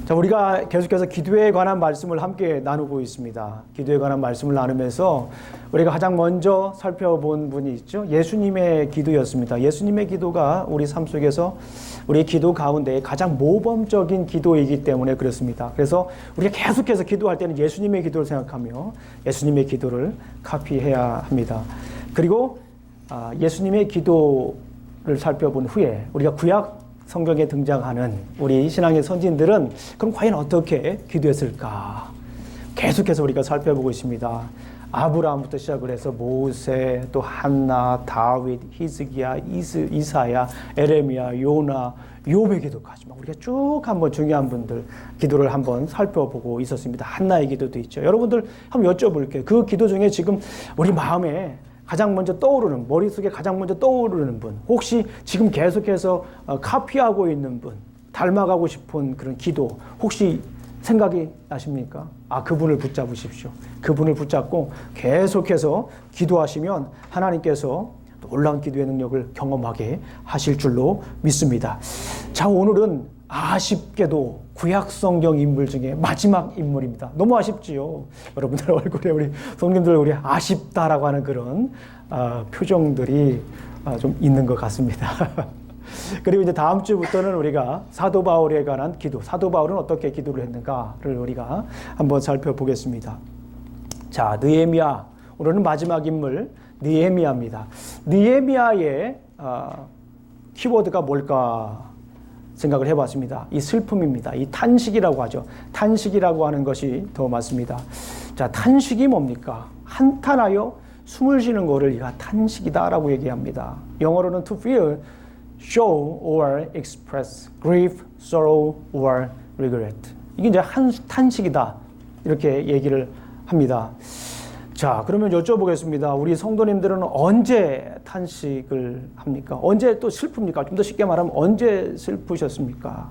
자, 우리가 계속해서 기도에 관한 말씀을 함께 나누고 있습니다. 기도에 관한 말씀을 나누면서 우리가 가장 먼저 살펴본 분이 있죠. 예수님의 기도였습니다. 예수님의 기도가 우리 삶 속에서 우리 기도 가운데 가장 모범적인 기도이기 때문에 그렇습니다. 그래서 우리가 계속해서 기도할 때는 예수님의 기도를 생각하며 예수님의 기도를 카피해야 합니다. 그리고 예수님의 기도를 살펴본 후에 우리가 구약 성경에 등장하는 우리 신앙의 선진들은 그럼 과연 어떻게 기도했을까? 계속해서 우리가 살펴보고 있습니다. 아브라함부터 시작을 해서 모세, 또 한나, 다윗, 히스기야, 이사야, 에레미야, 요나, 욥의 기도까지 우리가 쭉 한번 중요한 분들 기도를 한번 살펴보고 있었습니다. 한나의 기도도 있죠. 여러분들 한번 여쭤볼게요. 그 기도 중에 지금 우리 마음에 가장 먼저 떠오르는, 머릿속에 가장 먼저 떠오르는 분, 혹시 지금 계속해서 카피하고 있는 분, 닮아가고 싶은 그런 기도 혹시 생각이 나십니까? 그분을 붙잡으십시오. 그분을 붙잡고 계속해서 기도하시면 하나님께서 놀라운 기도의 능력을 경험하게 하실 줄로 믿습니다. 자, 오늘은 아쉽게도 구약 성경 인물 중에 마지막 인물입니다. 너무 아쉽지요. 여러분들 얼굴에 우리 성님들 우리 아쉽다라고 하는 그런 표정들이 좀 있는 것 같습니다. 그리고 이제 다음 주부터는 우리가 사도 바울에 관한 기도, 사도 바울은 어떻게 기도를 했는가를 우리가 한번 살펴보겠습니다. 자, 느헤미야, 오늘은 마지막 인물 느헤미야입니다. 느헤미야의 키워드가 뭘까 생각을 해봤습니다. 이 슬픔입니다. 이 탄식이라고 하죠. 탄식이라고 하는 것이 더 맞습니다. 자, 탄식이 뭡니까? 한탄하여 숨을 쉬는 거를 이가 탄식이다라고 얘기합니다. 영어로는 to feel, show or express grief, sorrow or regret. 이게 이제 탄식이다 이렇게 얘기를 합니다. 자, 그러면 여쭤보겠습니다. 우리 성도님들은 언제 탄식을 합니까? 언제 또 슬픕니까? 좀 더 쉽게 말하면 언제 슬프셨습니까?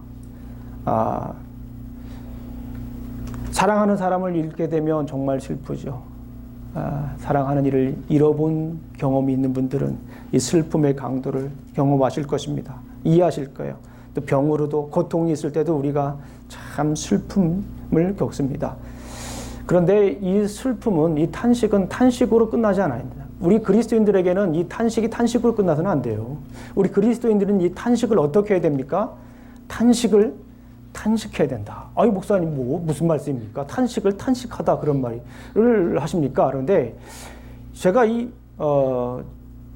사랑하는 사람을 잃게 되면 정말 슬프죠. 사랑하는 이를 잃어본 경험이 있는 분들은 이 슬픔의 강도를 경험하실 것입니다. 이해하실 거예요. 또 병으로도 고통이 있을 때도 우리가 참 슬픔을 겪습니다. 그런데 이 슬픔은, 이 탄식은 탄식으로 끝나지 않아요. 우리 그리스도인들에게는 이 탄식이 탄식으로 끝나서는 안 돼요. 우리 그리스도인들은 이 탄식을 어떻게 해야 됩니까? 탄식을 탄식해야 된다. 목사님 무슨 말씀입니까? 탄식을 탄식하다 그런 말을 하십니까? 그런데 제가 이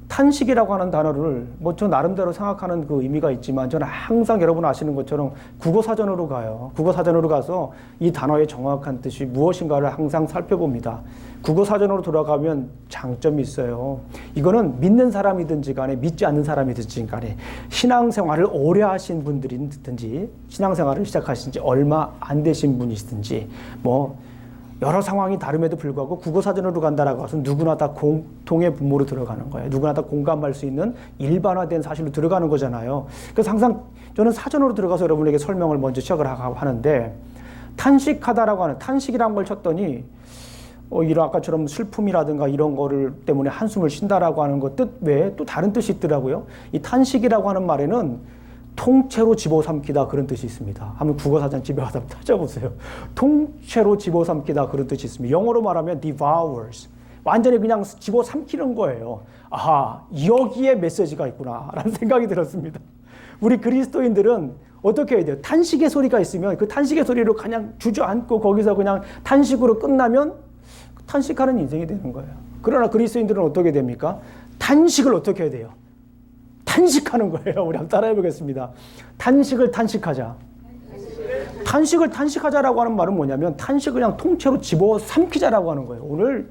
탄식이라고 하는 단어를 저 나름대로 생각하는 그 의미가 있지만 저는 항상 여러분 아시는 것처럼 국어사전으로 가요. 국어사전으로 가서 이 단어의 정확한 뜻이 무엇인가를 항상 살펴봅니다. 국어사전으로 돌아가면 장점이 있어요. 이거는 믿는 사람이든지 간에 믿지 않는 사람이든지 간에 신앙생활을 오래 하신 분들이든지 신앙생활을 시작하신 지 얼마 안 되신 분이시든지 여러 상황이 다름에도 불구하고 국어사전으로 간다라고 해서 누구나 다 공통의 분모로 들어가는 거예요. 누구나 다 공감할 수 있는 일반화된 사실로 들어가는 거잖아요. 그래서 항상 저는 사전으로 들어가서 여러분에게 설명을 먼저 시작을 하는데, 탄식하다라고 하는, 탄식이라는 걸 쳤더니 이런 아까처럼 슬픔이라든가 이런 거를 때문에 한숨을 쉰다라고 하는 것 뜻 외에 또 다른 뜻이 있더라고요. 이 탄식이라고 하는 말에는 통째로 집어삼키다 그런 뜻이 있습니다. 한번 국어사전 집에 가서 찾아보세요. 통째로 집어삼키다 그런 뜻이 있습니다. 영어로 말하면 devours. 완전히 그냥 집어삼키는 거예요. 여기에 메시지가 있구나 라는 생각이 들었습니다. 우리 그리스도인들은 어떻게 해야 돼요? 탄식의 소리가 있으면 그 탄식의 소리로 그냥 주저앉고 거기서 그냥 탄식으로 끝나면 탄식하는 인생이 되는 거예요. 그러나 그리스도인들은 어떻게 됩니까? 탄식을 어떻게 해야 돼요? 탄식하는 거예요. 우리 한번 따라해 보겠습니다. 탄식을 탄식하자. 탄식을 탄식하자라고 하는 말은 뭐냐면 탄식을 그냥 통째로 집어삼키자라고 하는 거예요. 오늘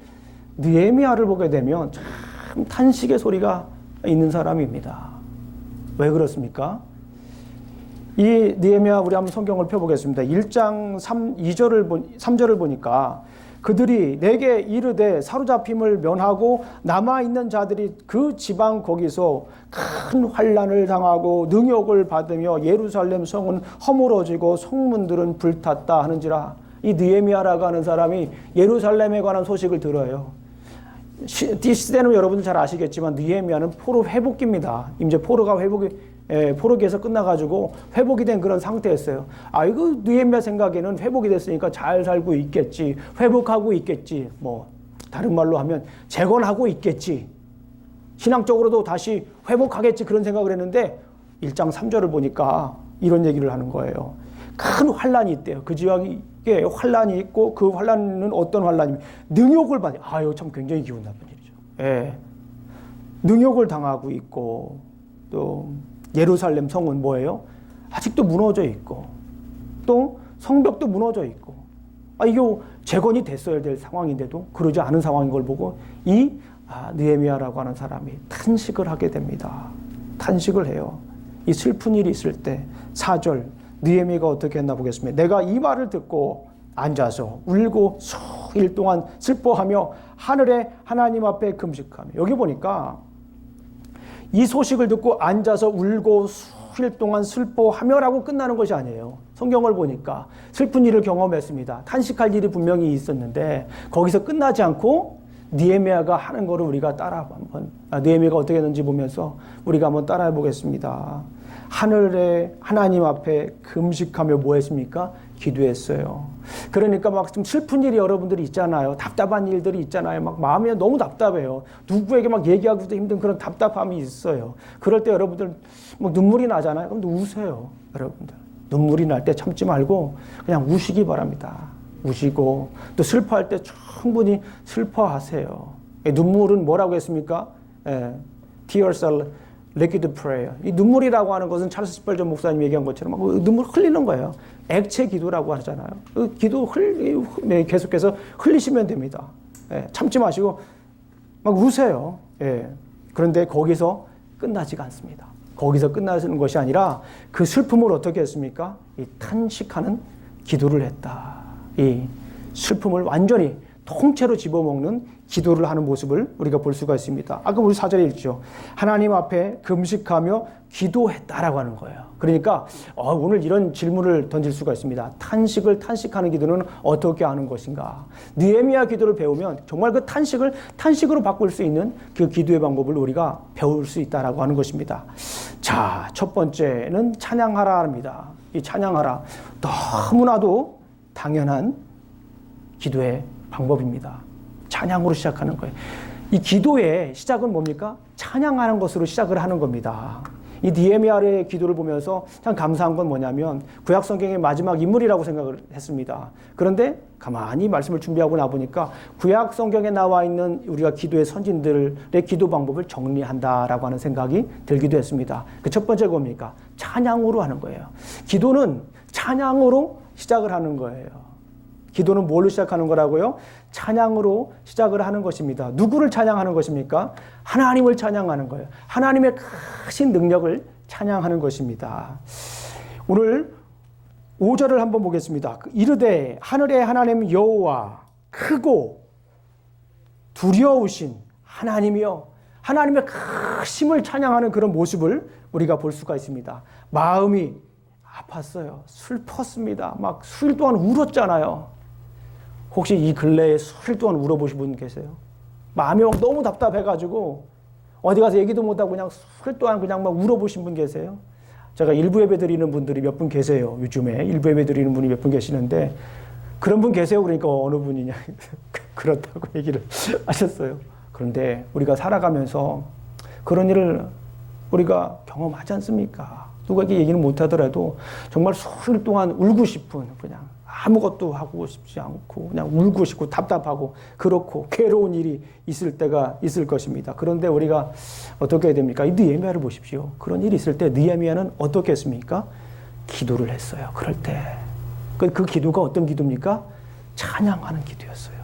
느헤미야를 보게 되면 참 탄식의 소리가 있는 사람입니다. 왜 그렇습니까? 이 느헤미야 우리 한번 성경을 펴보겠습니다. 1장 3절을 보니까 그들이 내게 이르되 사로잡힘을 면하고 남아있는 자들이 그 지방 거기서 큰 환난을 당하고 능욕을 받으며 예루살렘 성은 허물어지고 성문들은 불탔다 하는지라. 이 느헤미야라고 하는 사람이 예루살렘에 관한 소식을 들어요. 이 시대는 여러분들 잘 아시겠지만 느헤미야는 포로 회복기입니다. 이제 포로가 회복이 포로기에서 끝나가지고 회복이 된 그런 상태였어요. 이거 느헤미야 생각에는 회복이 됐으니까 잘 살고 있겠지, 회복하고 있겠지, 뭐 다른 말로 하면 재건하고 있겠지, 신앙적으로도 다시 회복하겠지, 그런 생각을 했는데 1장 3절을 보니까 이런 얘기를 하는 거예요. 큰 환란이 있대요. 그 지역에 환란이 있고, 그 환란은 어떤 환란이면 능욕을 받아요. 이거 참 굉장히 기분 나쁜 일이죠. 능욕을 당하고 있고, 또 예루살렘 성은 뭐예요? 아직도 무너져 있고, 또 성벽도 무너져 있고, 이게 재건이 됐어야 될 상황인데도 그러지 않은 상황인 걸 보고 느헤미야라고 하는 사람이 탄식을 하게 됩니다. 탄식을 해요. 이 슬픈 일이 있을 때 4절 느헤미야가 어떻게 했나 보겠습니다. 내가 이 말을 듣고 앉아서 울고 수일 동안 슬퍼하며 하늘의 하나님 앞에 금식하며, 여기 보니까 이 소식을 듣고 앉아서 울고 수일 동안 슬퍼하며라고 끝나는 것이 아니에요. 성경을 보니까 슬픈 일을 경험했습니다. 탄식할 일이 분명히 있었는데 거기서 끝나지 않고 느헤미야가 하는 거를 우리가 따라 한번, 느헤미야가 어떻게 했는지 보면서 우리가 한번 따라해 보겠습니다. 하늘의 하나님 앞에 금식하며 뭐 했습니까? 기도했어요. 그러니까 막 좀 슬픈 일이 여러분들이 있잖아요. 답답한 일들이 있잖아요. 막 마음이 너무 답답해요. 누구에게 막 얘기하기도 힘든 그런 답답함이 있어요. 그럴 때 여러분들 막 눈물이 나잖아요. 그럼 우세요. 여러분들 눈물이 날 때 참지 말고 그냥 우시기 바랍니다. 우시고 또 슬퍼할 때 충분히 슬퍼하세요. 눈물은 뭐라고 했습니까? Tears are liquid prayer. 이 눈물이라고 하는 것은 찰스 스펄전 목사님 얘기한 것처럼 막 눈물 흘리는 거예요. 액체 기도라고 하잖아요. 기도 계속해서 흘리시면 됩니다. 참지 마시고 막 우세요. 그런데 거기서 끝나지가 않습니다. 거기서 끝나는 것이 아니라 그 슬픔을 어떻게 했습니까? 이 탄식하는 기도를 했다. 이 슬픔을 완전히 통째로 집어먹는 기도를 하는 모습을 우리가 볼 수가 있습니다. 아까 우리 4절에 읽죠. 하나님 앞에 금식하며 기도했다라고 하는 거예요. 그러니까 오늘 이런 질문을 던질 수가 있습니다. 탄식하는 기도는 어떻게 하는 것인가? 느헤미야 기도를 배우면 정말 그 탄식을 탄식으로 바꿀 수 있는 그 기도의 방법을 우리가 배울 수 있다라고 하는 것입니다. 자, 첫 번째는 찬양하라 합니다. 이 찬양하라, 너무나도 당연한 기도의 방법입니다. 찬양으로 시작하는 거예요. 이 기도의 시작은 뭡니까? 찬양하는 것으로 시작을 하는 겁니다. 이 느헤미야의 기도를 보면서 참 감사한 건 뭐냐면 구약 성경의 마지막 인물이라고 생각을 했습니다. 그런데 가만히 말씀을 준비하고 나보니까 구약 성경에 나와 있는 우리가 기도의 선진들의 기도 방법을 정리한다라고 하는 생각이 들기도 했습니다. 그 첫 번째가 뭡니까? 찬양으로 하는 거예요. 기도는 찬양으로 시작을 하는 거예요. 기도는 뭘로 시작하는 거라고요? 찬양으로 시작을 하는 것입니다. 누구를 찬양하는 것입니까? 하나님을 찬양하는 거예요. 하나님의 크신 능력을 찬양하는 것입니다. 오늘 5절을 한번 보겠습니다. 이르되 하늘의 하나님 여호와 크고 두려우신 하나님이여, 하나님의 크심을 찬양하는 그런 모습을 우리가 볼 수가 있습니다. 마음이 아팠어요. 슬펐습니다. 막 수일 동안 울었잖아요. 혹시 이 근래에 수일 동안 울어보신 분 계세요? 마음이 막 너무 답답해가지고 어디 가서 얘기도 못하고 그냥 수일 동안 그냥 막 울어보신 분 계세요? 제가 일부 예배 드리는 분들이 몇 분 계세요. 요즘에 일부 예배 드리는 분이 몇 분 계시는데 그런 분 계세요? 그러니까 어느 분이냐 그렇다고 얘기를 하셨어요. 그런데 우리가 살아가면서 그런 일을 우리가 경험하지 않습니까? 누구에게 얘기는 못하더라도 정말 수일 동안 울고 싶은, 그냥 아무것도 하고 싶지 않고 그냥 울고 싶고 답답하고 그렇고 괴로운 일이 있을 때가 있을 것입니다. 그런데 우리가 어떻게 해야 됩니까? 이 느헤미야를 보십시오. 그런 일이 있을 때 느헤미야는 어떻게 했습니까? 기도를 했어요. 그럴 때 그 기도가 어떤 기도입니까? 찬양하는 기도였어요.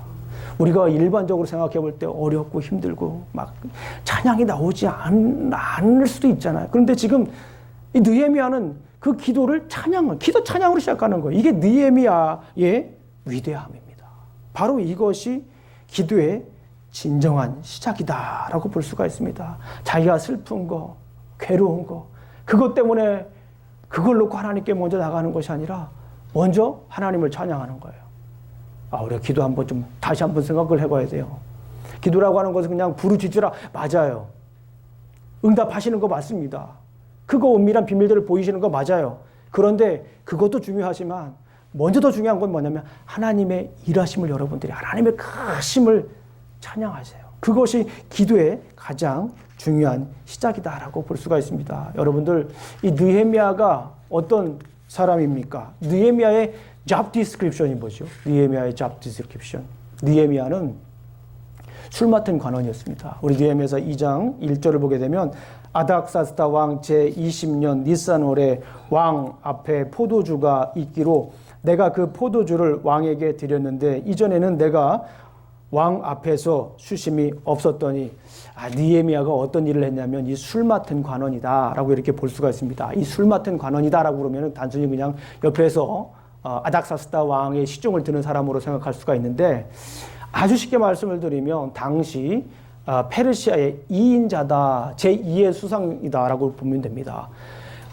우리가 일반적으로 생각해 볼 때 어렵고 힘들고 막 찬양이 나오지 않을 수도 있잖아요. 그런데 지금 이 느헤미야는 그 기도를 기도 찬양으로 시작하는 거예요. 이게 느헤미야의 위대함입니다. 바로 이것이 기도의 진정한 시작이다라고 볼 수가 있습니다. 자기가 슬픈 거, 괴로운 거, 그것 때문에 그걸 놓고 하나님께 먼저 나가는 것이 아니라 먼저 하나님을 찬양하는 거예요. 우리가 기도 한번 좀 다시 한번 생각을 해봐야 돼요. 기도라고 하는 것은 그냥 부르짖으라, 맞아요. 응답하시는 거 맞습니다. 크고 은밀한 비밀들을 보이시는 거 맞아요. 그런데 그것도 중요하지만 먼저 더 중요한 건 뭐냐면 하나님의 일하심을 여러분들이 하나님의 크심을 찬양하세요. 그것이 기도의 가장 중요한 시작이다라고 볼 수가 있습니다. 여러분들 이 느헤미야가 어떤 사람입니까? 느헤미야의 job description이 뭐죠? 느헤미야의 job description. 느헤미야는 술 맡은 관원이었습니다. 우리 느헤미야서 2장 1절을 보게 되면 아닥사스다 왕 제20년 니산월에 왕 앞에 포도주가 있기로 내가 그 포도주를 왕에게 드렸는데 이전에는 내가 왕 앞에서 수심이 없었더니 느헤미야가 어떤 일을 했냐면 이 술 맡은 관원이다라고 이렇게 볼 수가 있습니다. 이 술 맡은 관원이다라고 그러면 단순히 그냥 옆에서 아닥사스다 왕의 시종을 드는 사람으로 생각할 수가 있는데 아주 쉽게 말씀을 드리면 당시 페르시아의 2인자다, 제2의 수상이다라고 보면 됩니다.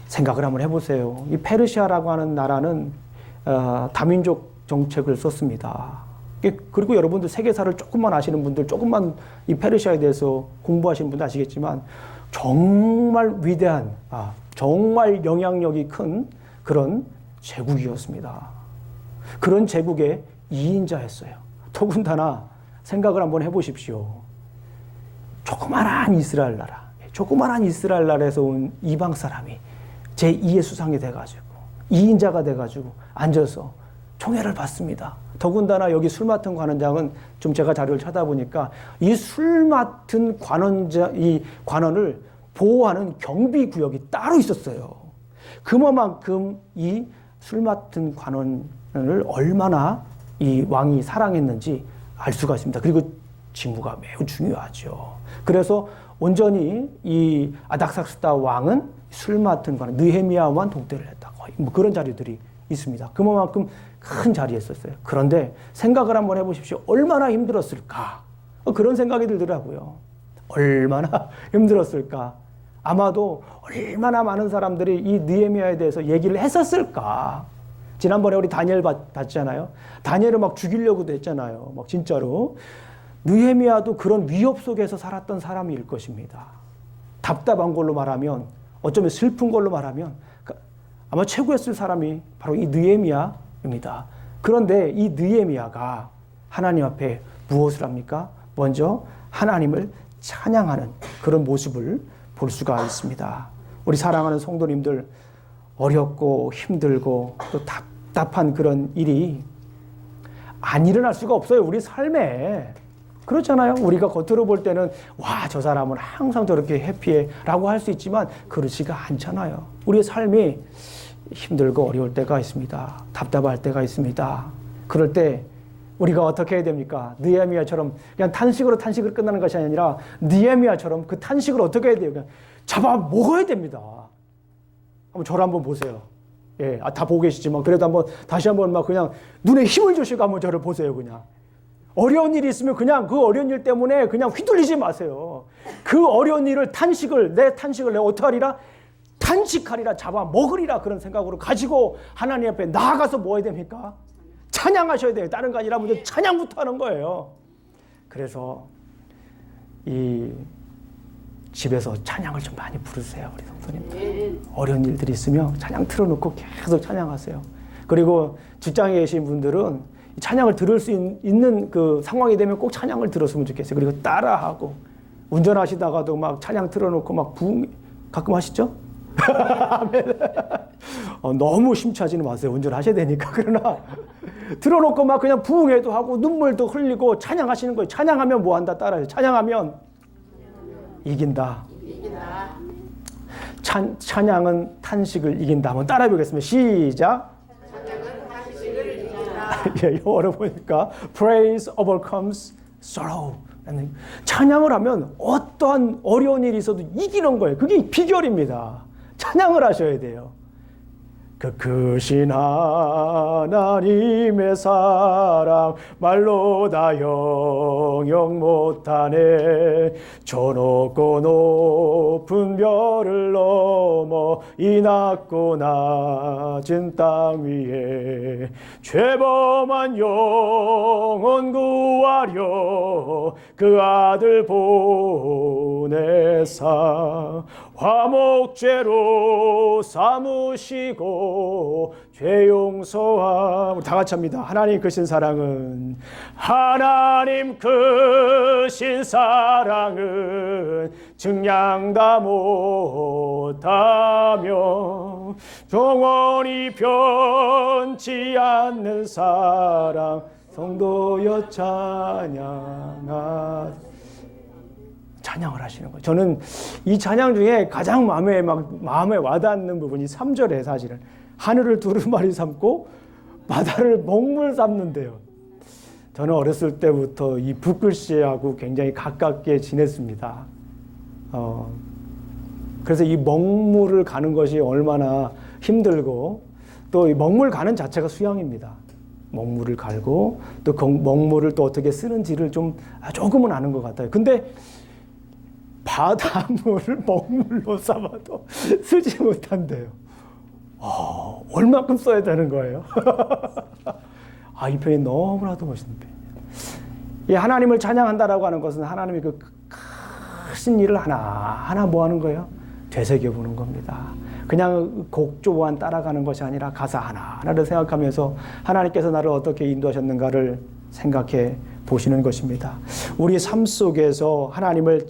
생각을 한번 해보세요. 이 페르시아라고 하는 나라는 다민족 정책을 썼습니다. 그리고 여러분들 세계사를 조금만 아시는 분들, 조금만 이 페르시아에 대해서 공부하시는 분들 아시겠지만 정말 위대한, 정말 영향력이 큰 그런 제국이었습니다. 그런 제국의 2인자였어요. 더군다나 생각을 한번 해보십시오. 조그만한 이스라엘 나라에서 온 이방 사람이 제2의 수상이 돼가지고 2인자가 돼가지고 앉아서 총애를 받습니다. 더군다나 여기 술 맡은 관원장은 좀 제가 자료를 찾아보니까 이 술 맡은 이 관원을 보호하는 경비 구역이 따로 있었어요. 그만큼 이 술 맡은 관원을 얼마나 이 왕이 사랑했는지 알 수가 있습니다. 그리고 직무가 매우 중요하죠. 그래서 온전히 이 아닥사스다 왕은 술 맡은 관원 느헤미야와만 동대를 했다. 거의 뭐 그런 자료들이 있습니다. 그만큼 큰 자리였었어요. 그런데 생각을 한번 해보십시오. 얼마나 힘들었을까? 그런 생각이 들더라고요. 얼마나 힘들었을까? 아마도 얼마나 많은 사람들이 이 느헤미야에 대해서 얘기를 했었을까? 지난번에 우리 다니엘 봤잖아요. 다니엘을 막 죽이려고도 했잖아요. 막 진짜로. 느헤미야도 그런 위협 속에서 살았던 사람일 것입니다. 답답한 걸로 말하면, 어쩌면 슬픈 걸로 말하면 아마 최고였을 사람이 바로 이 느헤미야입니다. 그런데 이 느헤미야가 하나님 앞에 무엇을 합니까? 먼저 하나님을 찬양하는 그런 모습을 볼 수가 있습니다. 우리 사랑하는 성도님들, 어렵고 힘들고 또 답답한 그런 일이 안 일어날 수가 없어요. 우리 삶에. 그렇잖아요. 우리가 겉으로 볼 때는 와, 저 사람은 항상 저렇게 해피해 라고 할 수 있지만 그렇지가 않잖아요. 우리의 삶이 힘들고 어려울 때가 있습니다. 답답할 때가 있습니다. 그럴 때 우리가 어떻게 해야 됩니까? 느헤미야처럼 그냥 탄식으로 끝나는 것이 아니라 느헤미야처럼 그 탄식을 어떻게 해야 돼요? 그냥 잡아 먹어야 됩니다. 한번 저를 한번 보세요. 예, 다 보고 계시지만 그래도 한번 다시 한번 막 그냥 눈에 힘을 주시고 한번 저를 보세요. 그냥 어려운 일이 있으면 그냥 그 어려운 일 때문에 그냥 휘둘리지 마세요. 그 어려운 일을 내 탄식을 내가 어떻게 하리라? 탄식하리라, 잡아 먹으리라, 그런 생각으로 가지고 하나님 앞에 나아가서 뭐 해야 됩니까? 찬양하셔야 돼요. 다른 거 아니라 먼저 찬양부터 하는 거예요. 그래서 이 집에서 찬양을 좀 많이 부르세요, 우리 성도님들. 어려운 일들이 있으면 찬양 틀어놓고 계속 찬양하세요. 그리고 직장에 계신 분들은 찬양을 들을 수 있는 그 상황이 되면 꼭 찬양을 들었으면 좋겠어요. 그리고 따라하고 운전하시다가도 막 찬양 틀어놓고 막 부흥 가끔 하시죠? 너무 심취하지는 마세요. 운전하셔야 되니까. 그러나 틀어놓고 막 그냥 부흥회도 하고 눈물도 흘리고 찬양하시는 거예요. 찬양하면 뭐 한다? 따라해요. 찬양하면 이긴다. 찬양은 탄식을 이긴다. 한번 따라해 보겠습니다. 시작. 찬양은 탄식을 이긴다. 영어로 보니까 praise overcomes sorrow. 찬양을 하면 어떠한 어려운 일이 있어도 이기는 거예요. 그게 비결입니다. 찬양을 하셔야 돼요. 그 크신 하나님의 사랑 말로 다 영영 못하네. 저 높고 높은 별을 넘어 이 낮고 낮은 땅 위에 죄범한 영혼 구하려 그 아들 보내사 화목죄로 삼으시고 죄 용서함. 다 같이 합니다. 하나님 크신 사랑은, 하나님 크신 사랑은 증량다 못하며 영원히 변치 않는 사랑 성도여 찬양을 하시는 거예요. 저는 이 찬양 중에 가장 마음에 와닿는 부분이 3절에 사실은 하늘을 두루마리 삼고 바다를 먹물 삼는데요. 저는 어렸을 때부터 이 붓글씨하고 굉장히 가깝게 지냈습니다. 그래서 이 먹물을 가는 것이 얼마나 힘들고 또 이 먹물 가는 자체가 수양입니다. 먹물을 갈고 또 먹물을 또 어떻게 쓰는지를 조금은 아는 것 같아요. 근데 바닷물을 먹물로 삼아도 쓰지 못한대요. 얼마큼 써야 되는 거예요? 이 표현이 너무나도 멋있는 표현이에요. 이 하나님을 찬양한다라고 하는 것은 하나님의 그 크신 일을 하나하나 뭐 하는 거예요? 되새겨보는 겁니다. 그냥 곡조만 따라가는 것이 아니라 가사 하나하나를 생각하면서 하나님께서 나를 어떻게 인도하셨는가를 생각해 보시는 것입니다. 우리 삶 속에서 하나님을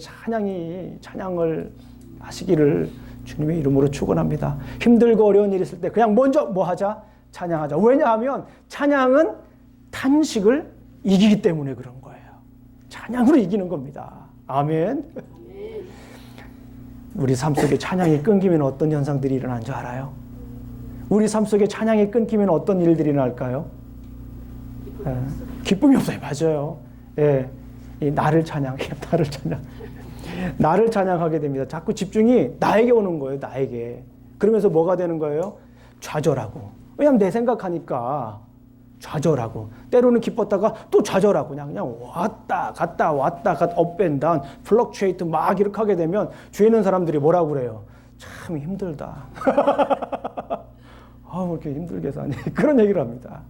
찬양을 하시기를 주님의 이름으로 축원합니다. 힘들고 어려운 일이 있을 때 그냥 먼저 뭐 하자? 찬양하자. 왜냐하면 찬양은 탄식을 이기기 때문에 그런 거예요. 찬양으로 이기는 겁니다. 아멘. 우리 삶 속에 찬양이 끊기면 어떤 현상들이 일어나는 줄 알아요? 우리 삶 속에 찬양이 끊기면 어떤 일들이 일어날까요? 기쁨이 없어요. 맞아요. 예, 나를 찬양하게 됩니다. 자꾸 집중이 나에게 오는 거예요. 나에게. 그러면서 뭐가 되는 거예요? 좌절하고. 왜냐하면 내 생각하니까 좌절하고. 때로는 기뻤다가 또 좌절하고. 그냥 왔다 갔다 업 앤 다운 플럭추에이트 막 이렇게 하게 되면 주위에 있는 사람들이 뭐라고 그래요? 참 힘들다. 왜 이렇게 힘들게 사니? 그런 얘기를 합니다.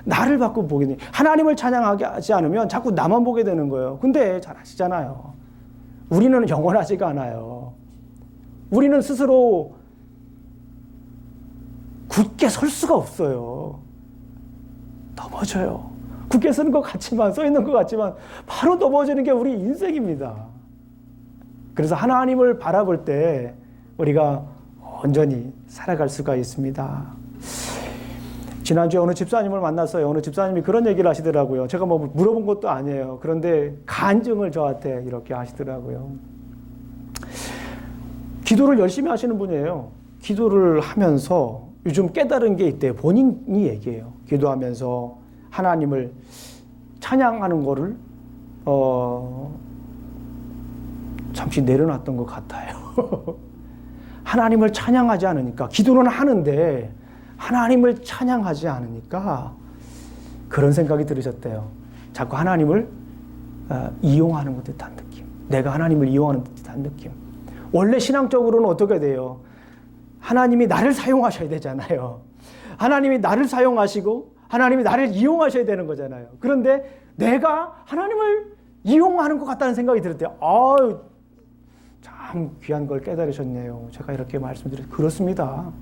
나를 자꾸 보게 되니 하나님을 찬양하게 하지 않으면 자꾸 나만 보게 되는 거예요. 근데 잘 아시잖아요. 우리는 영원하지가 않아요. 우리는 스스로 굳게 설 수가 없어요. 넘어져요. 굳게 서 있는 것 같지만 바로 넘어지는 게 우리 인생입니다. 그래서 하나님을 바라볼 때 우리가 온전히 살아갈 수가 있습니다. 지난주에 어느 집사님을 만났어요. 어느 집사님이 그런 얘기를 하시더라고요. 제가 뭐 물어본 것도 아니에요. 그런데 간증을 저한테 이렇게 하시더라고요. 기도를 열심히 하시는 분이에요. 기도를 하면서 요즘 깨달은 게 있대요. 본인이 얘기해요. 기도하면서 하나님을 찬양하는 거를 잠시 내려놨던 것 같아요. 하나님을 찬양하지 않으니까 기도는 하는데 하나님을 찬양하지 않으니까 그런 생각이 들으셨대요. 자꾸 하나님을 이용하는 것 듯한 느낌. 내가 하나님을 이용하는 듯한 느낌. 원래 신앙적으로는 어떻게 돼요? 하나님이 나를 사용하셔야 되잖아요. 하나님이 나를 사용하시고 하나님이 나를 이용하셔야 되는 거잖아요. 그런데 내가 하나님을 이용하는 것 같다는 생각이 들 때 참 귀한 걸 깨달으셨네요. 제가 이렇게 말씀드려요. 그렇습니다.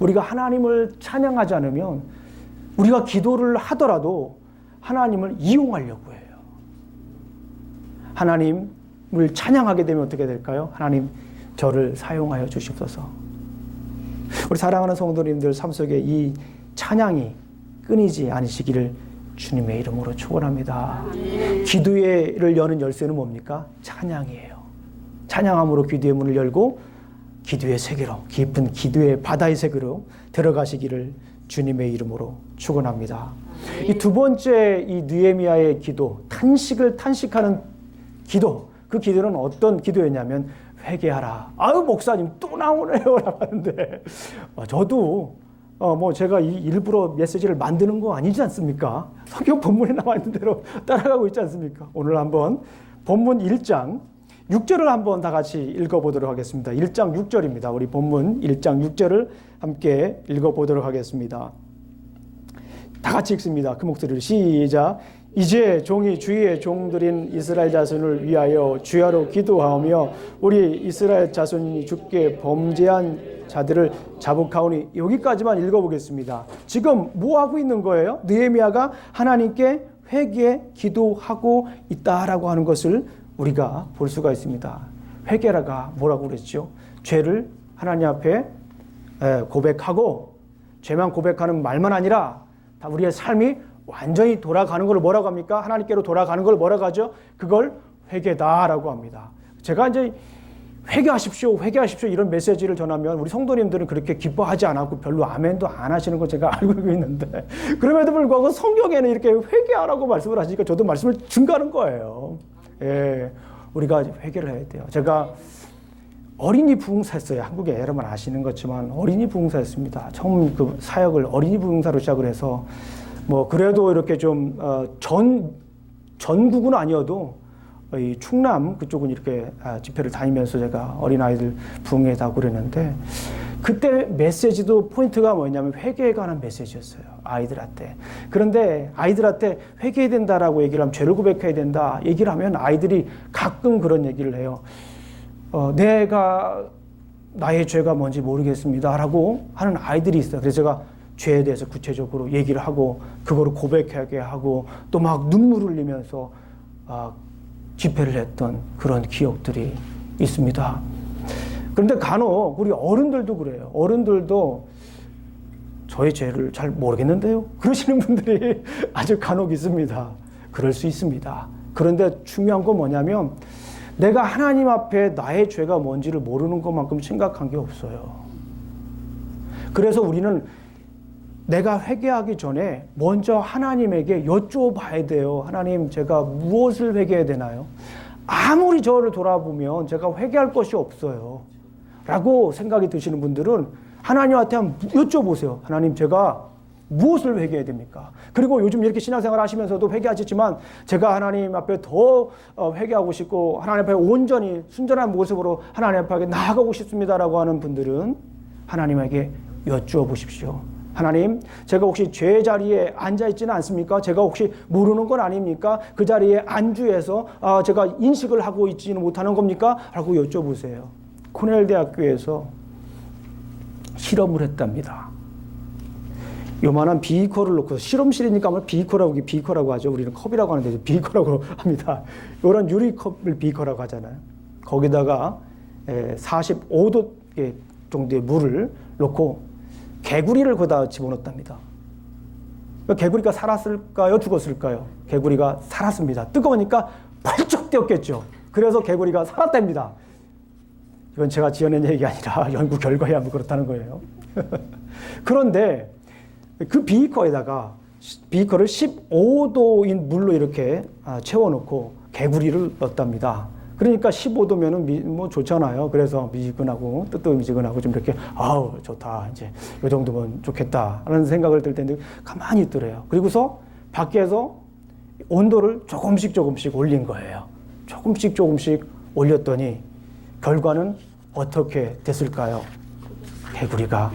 우리가 하나님을 찬양하지 않으면 우리가 기도를 하더라도 하나님을 이용하려고 해요. 하나님을 찬양하게 되면 어떻게 될까요? 하나님 저를 사용하여 주시옵소서. 우리 사랑하는 성도님들 삶 속에 이 찬양이 끊이지 않으시기를 주님의 이름으로 축원합니다. 기도를 여는 열쇠는 뭡니까? 찬양이에요. 찬양함으로 기도의 문을 열고 기도의 세계로, 깊은 기도의 바다의 세계로 들어가시기를 주님의 이름으로 축원합니다. 이 두 번째 이 느헤미야의 기도, 탄식하는 기도, 그 기도는 어떤 기도였냐면 회개하라. 목사님 또 나오네요 라고 하는데 저도 제가 일부러 메시지를 만드는 거 아니지 않습니까? 성경 본문에 나와 있는 대로 따라가고 있지 않습니까? 오늘 한번 본문 1장 6절을 한번 다 같이 읽어보도록 하겠습니다. 1장 6절입니다. 우리 본문 1장 6절을 함께 읽어보도록 하겠습니다. 다 같이 읽습니다. 그 목소리를 시작. 이제 종이 주의 종들인 이스라엘 자손을 위하여 주야로 기도하며 우리 이스라엘 자손이 주께 범죄한 자들을 자복하오니. 여기까지만 읽어보겠습니다. 지금 뭐 하고 있는 거예요? 느헤미야가 하나님께 회개 기도하고 있다라고 하는 것을 우리가 볼 수가 있습니다. 회개라가 뭐라고 그랬죠? 죄를 하나님 앞에 고백하고, 죄만 고백하는 말만 아니라 다 우리의 삶이 완전히 돌아가는 걸 뭐라고 합니까? 하나님께로 돌아가는 걸 뭐라고 하죠? 그걸 회개다라고 합니다. 제가 이제 회개하십시오, 회개하십시오 이런 메시지를 전하면 우리 성도님들은 그렇게 기뻐하지 않았고 별로 아멘도 안 하시는 거 제가 알고 있는데, 그럼에도 불구하고 성경에는 이렇게 회개하라고 말씀을 하시니까 저도 말씀을 증가하는 거예요. 예, 우리가 회개를 해야 돼요. 제가 어린이 부흥사였어요. 한국에 여러분 아시는 것지만 어린이 부흥사였습니다. 처음 그 사역을 어린이 부흥사로 시작을 해서 뭐 그래도 이렇게 좀 전국은 아니어도 이 충남 그쪽은 이렇게 집회를 다니면서 제가 어린아이들 부흥회다 그랬는데, 그때 메시지도 포인트가 뭐냐면 회개에 관한 메시지였어요. 아이들한테. 그런데 아이들한테 회개해야 된다라고 얘기를 하면, 죄를 고백해야 된다 얘기를 하면 아이들이 가끔 그런 얘기를 해요. 내가 나의 죄가 뭔지 모르겠습니다 라고 하는 아이들이 있어요. 그래서 제가 죄에 대해서 구체적으로 얘기를 하고 그거를 고백하게 하고 또 막 눈물을 흘리면서 집회를 했던 그런 기억들이 있습니다. 그런데 간혹 우리 어른들도 그래요. 어른들도 저의 죄를 잘 모르겠는데요, 그러시는 분들이 아주 간혹 있습니다. 그럴 수 있습니다. 그런데 중요한 건 뭐냐면, 내가 하나님 앞에 나의 죄가 뭔지를 모르는 것만큼 심각한 게 없어요. 그래서 우리는 내가 회개하기 전에 먼저 하나님에게 여쭤봐야 돼요. 하나님, 제가 무엇을 회개해야 되나요? 아무리 저를 돌아보면 제가 회개할 것이 없어요 라고 생각이 드시는 분들은 하나님한테 한번 여쭤보세요. 하나님, 제가 무엇을 회개해야 됩니까? 그리고 요즘 이렇게 신앙생활 하시면서도 회개하셨지만 제가 하나님 앞에 더 회개하고 싶고 하나님 앞에 온전히 순전한 모습으로 하나님 앞에 나아가고 싶습니다라고 하는 분들은 하나님에게 여쭈어보십시오. 하나님, 제가 혹시 죄 자리에 앉아있지는 않습니까? 제가 혹시 모르는 건 아닙니까? 그 자리에 안주해서 제가 인식을 하고 있지는 못하는 겁니까? 라고 여쭤보세요. 코넬 대학교에서 실험을 했답니다. 요만한 비커를 놓고, 실험실이니까 아마 비커라고 하죠. 우리는 컵이라고 하는데 비커라고 합니다. 이런 유리컵을 비커라고 하잖아요. 거기다가 45도 정도의 물을 넣고 개구리를 거기다 집어넣었답니다. 개구리가 살았을까요? 죽었을까요? 개구리가 살았습니다. 뜨거우니까 펄쩍 뛰었겠죠. 그래서 개구리가 살았답니다. 이건 제가 지어낸 얘기가 아니라 연구 결과에 하면 그렇다는 거예요. 그런데 그 비커에다가 비커를 15도인 물로 이렇게 채워놓고 개구리를 넣었답니다. 그러니까 15도면은 뭐 좋잖아요. 그래서 미지근하고 뜨뜻미지근하고 좀 이렇게 아우 좋다, 이제 이 정도면 좋겠다라는 생각을 들 텐데 가만히 있더래요. 그리고서 밖에서 온도를 조금씩 올린 거예요. 조금씩 올렸더니 결과는 어떻게 됐을까요? 개구리가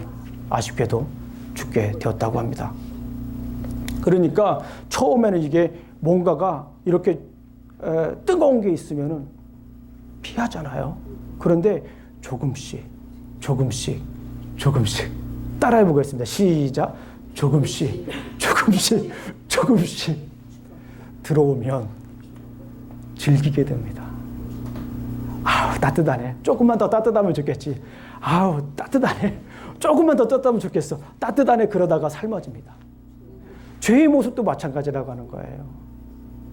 아쉽게도 죽게 되었다고 합니다. 그러니까 처음에는 이게 뭔가가 이렇게 뜨거운 게 있으면은 피하잖아요. 그런데 조금씩 따라해 보겠습니다. 시작. 조금씩 들어오면 즐기게 됩니다. 아우 따뜻하네. 조금만 더 따뜻하면 좋겠지. 아우 따뜻하네. 조금만 더 따뜻하면 좋겠어. 따뜻하네. 그러다가 삶아집니다. 죄의 모습도 마찬가지라고 하는 거예요.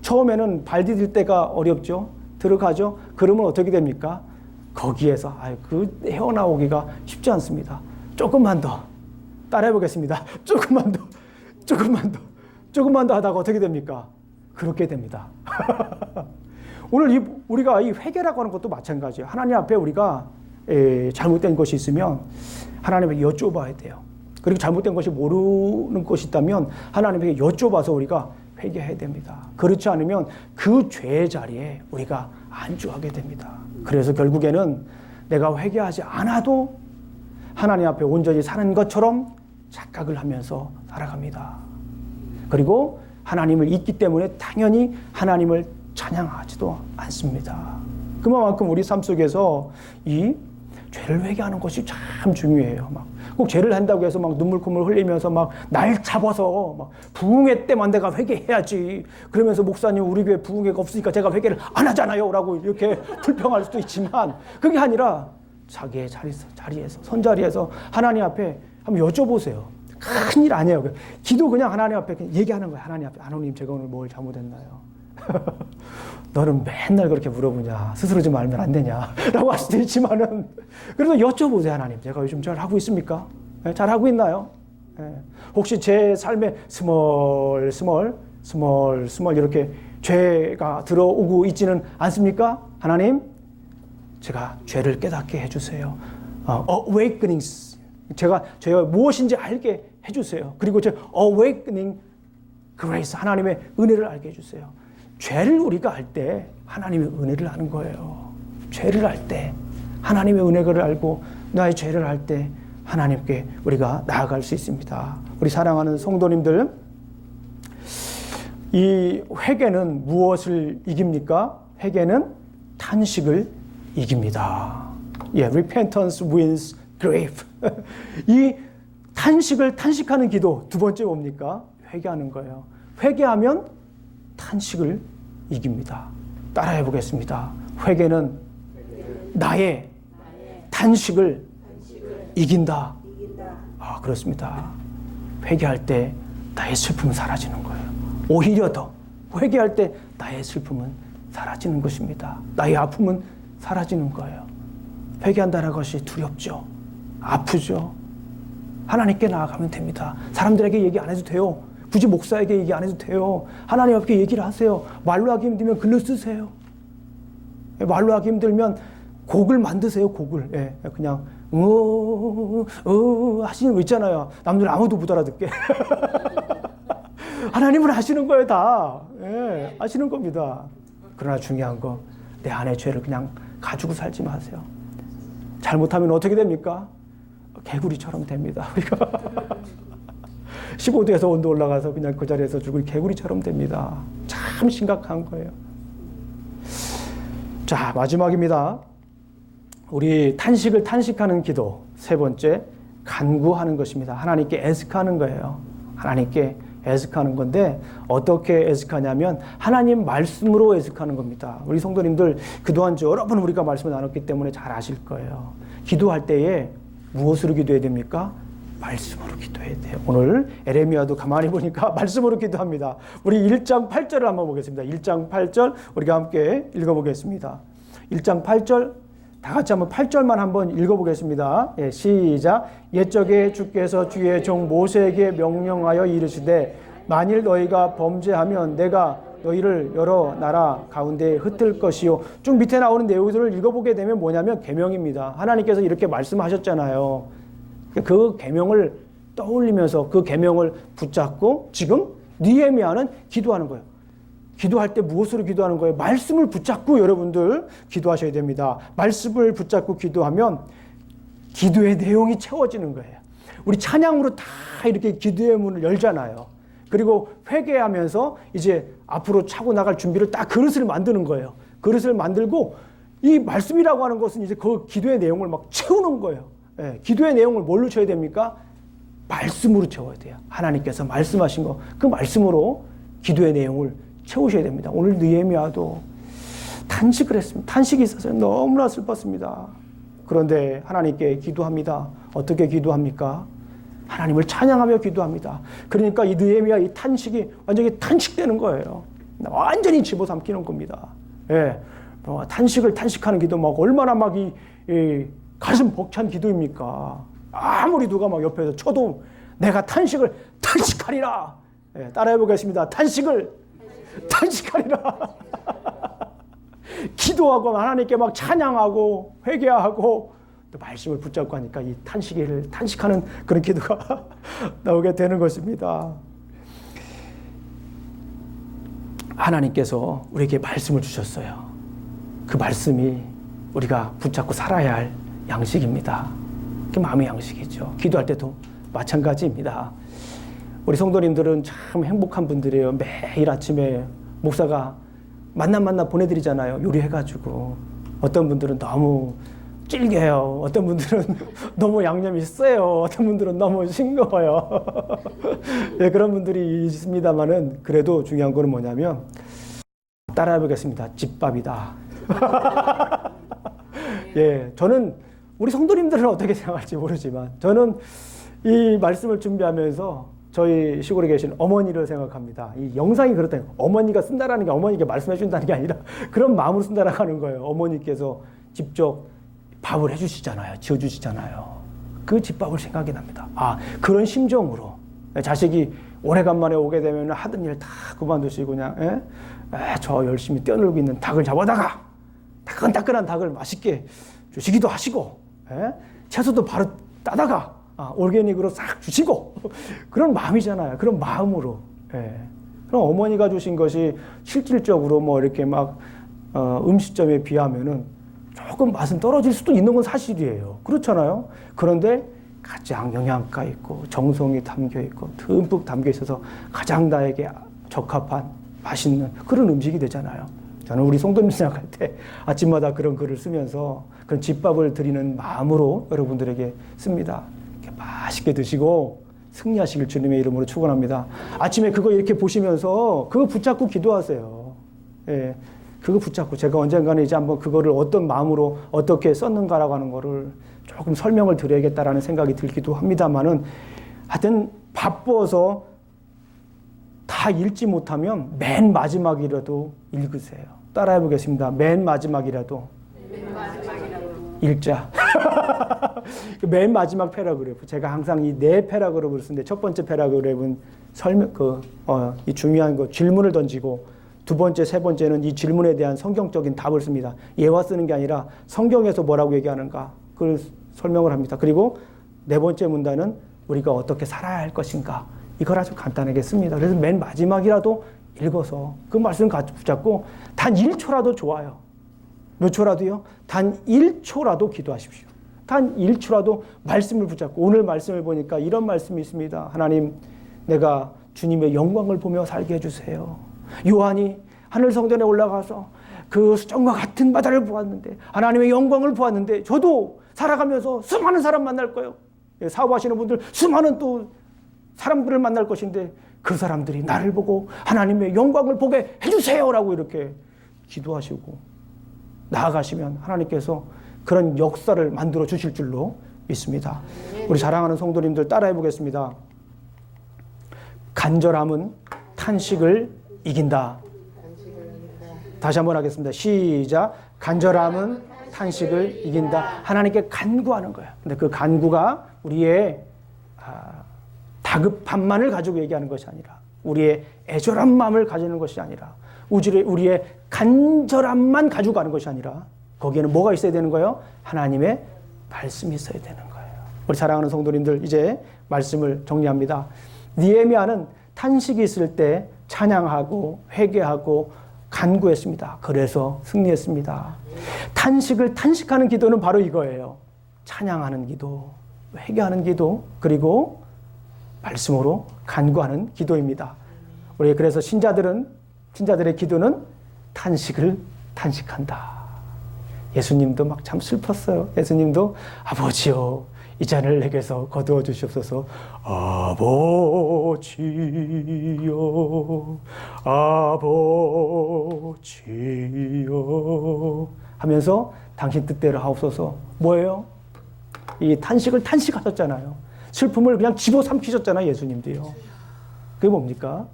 처음에는 발 디딜 때가 어렵죠. 들어가죠. 그러면 어떻게 됩니까? 거기에서 헤어나오기가 쉽지 않습니다. 조금만 더 따라해 보겠습니다. 조금만 더 하다가 어떻게 됩니까? 그렇게 됩니다. 오늘 우리가 이 회개라고 하는 것도 마찬가지예요. 하나님 앞에 우리가 잘못된 것이 있으면 하나님에게 여쭤봐야 돼요. 그리고 잘못된 것이 모르는 것이 있다면 하나님에게 여쭤봐서 우리가 회개해야 됩니다. 그렇지 않으면 그 죄의 자리에 우리가 안주하게 됩니다. 그래서 결국에는 내가 회개하지 않아도 하나님 앞에 온전히 사는 것처럼 착각을 하면서 살아갑니다. 그리고 하나님을 잊기 때문에 당연히 하나님을 찬양하지도 않습니다. 그만큼 우리 삶 속에서 이 죄를 회개하는 것이 참 중요해요. 꼭 죄를 한다고 해서 눈물 콧물 흘리면서 날 잡아서 부흥회 때만 내가 회개해야지. 그러면서 목사님 우리 교회 부흥회가 없으니까 제가 회개를 안 하잖아요. 라고 이렇게 불평할 수도 있지만 그게 아니라 자기의 자리에서 선자리에서 하나님 앞에 한번 여쭤보세요. 큰일 아니에요. 기도 그냥 하나님 앞에 그냥 얘기하는 거예요. 하나님 앞에 하나님 제가 오늘 뭘 잘못했나요? 너는 맨날 그렇게 물어보냐? 스스로 좀 알면 안 되냐? 라고 할 수도 있지만은 그래서 여쭤보세요. 하나님 제가 요즘 잘 하고 있습니까? 네, 잘 하고 있나요? 네. 혹시 제 삶에 스멀 이렇게 죄가 들어오고 있지는 않습니까? 하나님 제가 죄를 깨닫게 해주세요. awakenings 제가 무엇인지 알게 해주세요. 그리고 제 awakening grace 하나님의 은혜를 알게 해주세요. 죄를 우리가 알 때 하나님의 은혜를 아는 거예요. 죄를 알 때 하나님의 은혜를 알고 나의 죄를 알 때 하나님께 우리가 나아갈 수 있습니다. 우리 사랑하는 성도님들, 이 회개는 무엇을 이깁니까? 회개는 탄식을 이깁니다. repentance wins grief. 이 탄식을 탄식하는 기도 두 번째 뭡니까? 회개하는 거예요. 회개하면 탄식을 이깁니다. 따라해 보겠습니다. 회개는 나의 탄식을 이긴다. 그렇습니다. 회개할 때 나의 슬픔은 사라지는 거예요. 오히려 더 회개할 때 나의 슬픔은 사라지는 것입니다. 나의 아픔은 사라지는 거예요. 회개한다는 것이 두렵죠. 아프죠. 하나님께 나아가면 됩니다. 사람들에게 얘기 안 해도 돼요. 굳이 목사에게 얘기 안 해도 돼요. 하나님 앞에 얘기를 하세요. 말로 하기 힘들면 글로 쓰세요. 말로 하기 힘들면 곡을 만드세요. 곡을. 그냥 하시는 거 있잖아요. 남들 아무도 못 알아듣게. 하나님은 하시는 거예요. 다. 하시는 겁니다. 그러나 중요한 거 내 안의 죄를 그냥 가지고 살지 마세요. 잘못하면 어떻게 됩니까? 개구리처럼 됩니다. 우리가 15도에서 온도 올라가서 그냥 그 자리에서 죽을 개구리처럼 됩니다. 참 심각한 거예요. 자, 마지막입니다. 우리 탄식을 탄식하는 기도 세 번째, 간구하는 것입니다. 하나님께 애석하는 거예요. 하나님께 애석하는 건데 어떻게 애석하냐면 하나님 말씀으로 애석하는 겁니다. 우리 성도님들 그동안 여러 번 우리가 말씀을 나눴기 때문에 잘 아실 거예요. 기도할 때에 무엇으로 기도해야 됩니까? 말씀으로 기도해야 돼요. 오늘 에레미야도 가만히 보니까 말씀으로 기도합니다. 우리 1장 8절을 한번 보겠습니다. 1장 8절 우리가 함께 읽어보겠습니다. 1장 8절 다 같이 한번 8절만 한번 읽어보겠습니다. 시작. 옛적에 주께서 주의 종 모세에게 명령하여 이르시되 만일 너희가 범죄하면 내가 너희를 여러 나라 가운데 흩을 것이요. 쭉 밑에 나오는 내용들을 읽어보게 되면 뭐냐면 계명입니다. 하나님께서 이렇게 말씀하셨잖아요. 그 계명을 떠올리면서 그 계명을 붙잡고 지금 느헤미야는 기도하는 거예요. 기도할 때 무엇으로 기도하는 거예요? 말씀을 붙잡고 여러분들 기도하셔야 됩니다. 말씀을 붙잡고 기도하면 기도의 내용이 채워지는 거예요. 우리 찬양으로 다 이렇게 기도의 문을 열잖아요. 그리고 회개하면서 이제 앞으로 차고 나갈 준비를 딱 그릇을 만드는 거예요. 그릇을 만들고 이 말씀이라고 하는 것은 이제 그 기도의 내용을 막 채우는 거예요. 기도의 내용을 뭘로 채워야 됩니까? 말씀으로 채워야 돼요. 하나님께서 말씀하신 거, 그 말씀으로 기도의 내용을 채우셔야 됩니다. 오늘 느헤미야도 탄식을 했습니다. 탄식이 있어서 너무나 슬펐습니다. 그런데 하나님께 기도합니다. 어떻게 기도합니까? 하나님을 찬양하며 기도합니다. 그러니까 이 느헤미야 이 탄식이 완전히 탄식되는 거예요. 완전히 집어삼키는 겁니다. 탄식을 탄식하는 기도 얼마나 이 가슴 벅찬 기도입니까? 아무리 누가 옆에서 쳐도 내가 탄식을 탄식하리라. 따라해 보겠습니다. 탄식하리라. 기도하고 하나님께 찬양하고 회개하고 또 말씀을 붙잡고 하니까 이 탄식하는 그런 기도가 나오게 되는 것입니다. 하나님께서 우리에게 말씀을 주셨어요. 그 말씀이 우리가 붙잡고 살아야 할 양식입니다. 그게 마음의 양식이죠. 기도할 때도 마찬가지입니다. 우리 성도님들은 참 행복한 분들이에요. 매일 아침에 목사가 만나 보내드리잖아요. 요리해가지고. 어떤 분들은 너무 질겨요. 어떤 분들은 너무 양념이 세요. 어떤 분들은 너무 싱거워요. 네, 그런 분들이 있습니다만은 그래도 중요한 거는 뭐냐면 따라해보겠습니다. 집밥이다. 예, 저는 우리 성도님들은 어떻게 생각할지 모르지만 저는 이 말씀을 준비하면서 저희 시골에 계신 어머니를 생각합니다. 이 영상이 그렇다니까. 어머니가 쓴다라는 게 어머니가 말씀해 준다는 게 아니라 그런 마음으로 쓴다라고 하는 거예요. 어머니께서 직접 밥을 해주시잖아요. 지어주시잖아요. 그 집밥을 생각이 납니다. 아, 그런 심정으로 자식이 오래간만에 오게 되면 하던 일 다 그만두시고 그냥 저 열심히 뛰어놀고 있는 닭을 잡아다가 따끈따끈한 닭을 맛있게 주시기도 하시고 채소도 바로 따다가 올게닉으로 싹 주시고 그런 마음이잖아요. 그런 마음으로. 그럼 어머니가 주신 것이 실질적으로 뭐 이렇게 막 음식점에 비하면은 조금 맛은 떨어질 수도 있는 건 사실이에요. 그렇잖아요. 그런데 가장 영양가 있고 정성이 담겨 있고 듬뿍 담겨 있어서 가장 나에게 적합한 맛있는 그런 음식이 되잖아요. 저는 우리 성도님 생각할 때 아침마다 그런 글을 쓰면서 그런 집밥을 드리는 마음으로 여러분들에게 씁니다. 맛있게 드시고 승리하시길 주님의 이름으로 축원합니다. 아침에 그거 이렇게 보시면서 그거 붙잡고 기도하세요. 예, 그거 붙잡고 제가 언젠가는 이제 한번 그거를 어떤 마음으로 어떻게 썼는가라고 하는 거를 조금 설명을 드려야겠다라는 생각이 들기도 합니다만은 하여튼 바빠서 다 읽지 못하면 맨 마지막이라도 읽으세요. 따라해 보겠습니다. 맨 마지막이라도 읽자. 맨 마지막 패러그래프. 제가 항상 이 네 패러그래프를 쓰는데 첫 번째 패러그래프는 설명, 이 중요한 거 질문을 던지고 두 번째, 세 번째는 이 질문에 대한 성경적인 답을 씁니다. 예화 쓰는 게 아니라 성경에서 뭐라고 얘기하는가 그걸 설명을 합니다. 그리고 네 번째 문단은 우리가 어떻게 살아야 할 것인가 이걸 아주 간단하게 씁니다. 그래서 맨 마지막이라도 읽어서 그 말씀 붙잡고 단 1초라도 좋아요. 몇 초라도요? 단 1초라도 기도하십시오. 단 1초라도 말씀을 붙잡고 오늘 말씀을 보니까 이런 말씀이 있습니다. 하나님, 내가 주님의 영광을 보며 살게 해주세요. 요한이 하늘 성전에 올라가서 그 수정과 같은 바다를 보았는데 하나님의 영광을 보았는데 저도 살아가면서 수많은 사람 만날 거예요. 사업하시는 분들 수많은 또 사람들을 만날 것인데 그 사람들이 나를 보고 하나님의 영광을 보게 해주세요라고 이렇게 기도하시고 나아가시면 하나님께서 그런 역사를 만들어 주실 줄로 믿습니다. 우리 사랑하는 성도님들 따라해 보겠습니다. 간절함은 탄식을 이긴다. 다시 한번 하겠습니다. 시작. 간절함은 탄식을 이긴다. 하나님께 간구하는 거야. 근데 그 간구가 우리의 다급함만을 가지고 얘기하는 것이 아니라 우리의 애절한 마음을 가지는 것이 아니라 우리의 간절함만 가지고 가는 것이 아니라 거기에는 뭐가 있어야 되는 거예요? 하나님의 말씀이 있어야 되는 거예요. 우리 사랑하는 성도님들 이제 말씀을 정리합니다. 느헤미야는 탄식이 있을 때 찬양하고 회개하고 간구했습니다. 그래서 승리했습니다. 탄식을 탄식하는 기도는 바로 이거예요. 찬양하는 기도, 회개하는 기도, 그리고 말씀으로 간구하는 기도입니다. 우리 그래서 신자들의 기도는 탄식을 탄식한다. 예수님도 막 참 슬펐어요. 예수님도 아버지요 이 잔을 내게서 거두어 주시옵소서. 아버지요 아버지요 하면서 당신 뜻대로 하옵소서. 뭐예요? 이 탄식을 탄식하셨잖아요. 슬픔을 그냥 집어삼키셨잖아요. 예수님도요. 그게 뭡니까?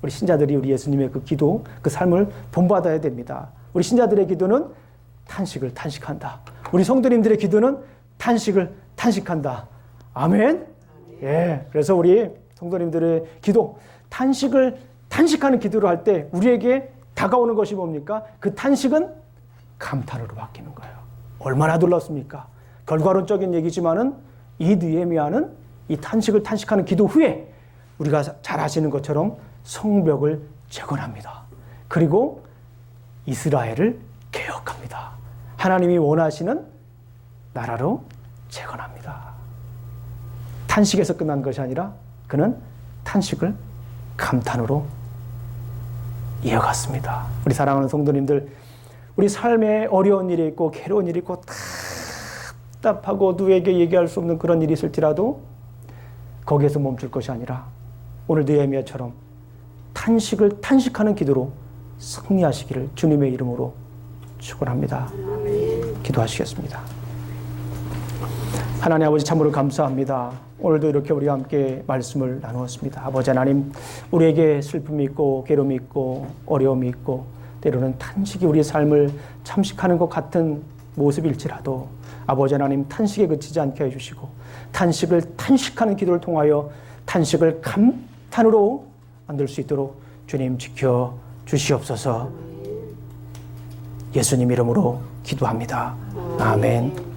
우리 신자들이 우리 예수님의 그 기도, 그 삶을 본받아야 됩니다. 우리 신자들의 기도는 탄식을 탄식한다. 우리 성도님들의 기도는 탄식을 탄식한다. 아멘? 예. 그래서 우리 성도님들의 기도, 탄식을 탄식하는 기도를 할 때 우리에게 다가오는 것이 뭡니까? 그 탄식은 감탄으로 바뀌는 거예요. 얼마나 놀랍습니까? 결과론적인 얘기지만은 이 느헤미야는 이 탄식을 탄식하는 기도 후에 우리가 잘 아시는 것처럼 성벽을 재건합니다. 그리고 이스라엘을 개혁합니다. 하나님이 원하시는 나라로 재건합니다. 탄식에서 끝난 것이 아니라 그는 탄식을 감탄으로 이어갔습니다. 우리 사랑하는 성도님들, 우리 삶에 어려운 일이 있고 괴로운 일이 있고 답답하고 누구에게 얘기할 수 없는 그런 일이 있을지라도 거기에서 멈출 것이 아니라 오늘 느헤미야처럼 탄식을 탄식하는 기도로 승리하시기를 주님의 이름으로 축원합니다. 기도하시겠습니다. 하나님 아버지, 참으로 감사합니다. 오늘도 이렇게 우리가 함께 말씀을 나누었습니다. 아버지 하나님, 우리에게 슬픔이 있고 괴로움이 있고 어려움이 있고 때로는 탄식이 우리의 삶을 참식하는 것 같은 모습일지라도 아버지 하나님, 탄식에 그치지 않게 해주시고 탄식을 탄식하는 기도를 통하여 탄식을 감탄으로 만들 수 있도록 주님 지켜 주시옵소서. 예수님 이름으로 기도합니다. 아멘.